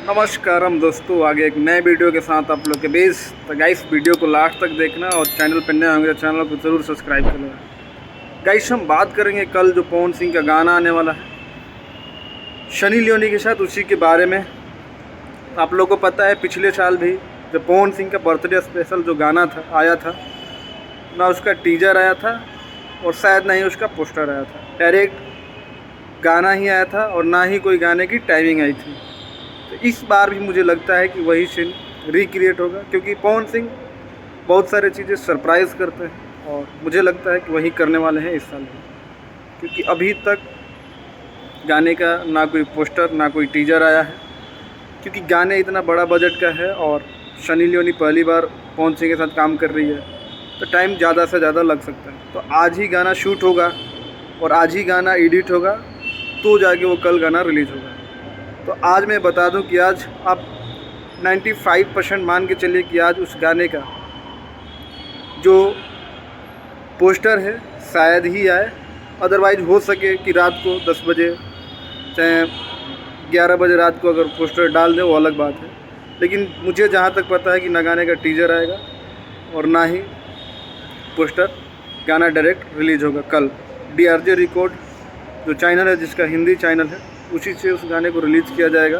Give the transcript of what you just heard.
नमस्कारम दोस्तों, आगे एक नए वीडियो के साथ आप लोग के बीच। तो गाइस, वीडियो को लास्ट तक देखना और चैनल पर नए होंगे तो चैनल को ज़रूर सब्सक्राइब कर लेना। गाइस, हम बात करेंगे कल जो पवन सिंह का गाना आने वाला है सनी लियोनी के साथ, उसी के बारे में। आप लोगों को पता है पिछले साल भी जो पवन सिंह का बर्थडे स्पेशल जो गाना था आया था, ना उसका टीजर आया था और शायद ना ही उसका पोस्टर आया था। डायरेक्ट गाना ही आया था और ना ही कोई गाने की टाइमिंग आई थी। तो इस बार भी मुझे लगता है कि वही सीन रिक्रिएट होगा, क्योंकि पवन सिंह बहुत सारी चीज़ें सरप्राइज़ करते हैं और मुझे लगता है कि वही करने वाले हैं इस साल भी। क्योंकि अभी तक गाने का ना कोई पोस्टर ना कोई टीजर आया है, क्योंकि गाने इतना बड़ा बजट का है और सनी लियोनी पहली बार पवन सिंह के साथ काम कर रही है, तो टाइम ज़्यादा से ज़्यादा लग सकता है। तो आज ही गाना शूट होगा और आज ही गाना एडिट होगा, तो जाके वो कल गाना रिलीज़ होगा। तो आज मैं बता दूं कि आज आप 95% मान के चलिए कि आज उस गाने का जो पोस्टर है शायद ही आए। अदरवाइज़ हो सके कि रात को 10 बजे चाहे 11 बजे रात को अगर पोस्टर डाल दें, वो अलग बात है। लेकिन मुझे जहाँ तक पता है कि ना गाने का टीजर आएगा और ना ही पोस्टर, गाना डायरेक्ट रिलीज़ होगा कल। DRJ रिकॉर्ड जो चैनल है, जिसका हिंदी चैनल है, उसी से उस गाने को रिलीज़ किया जाएगा।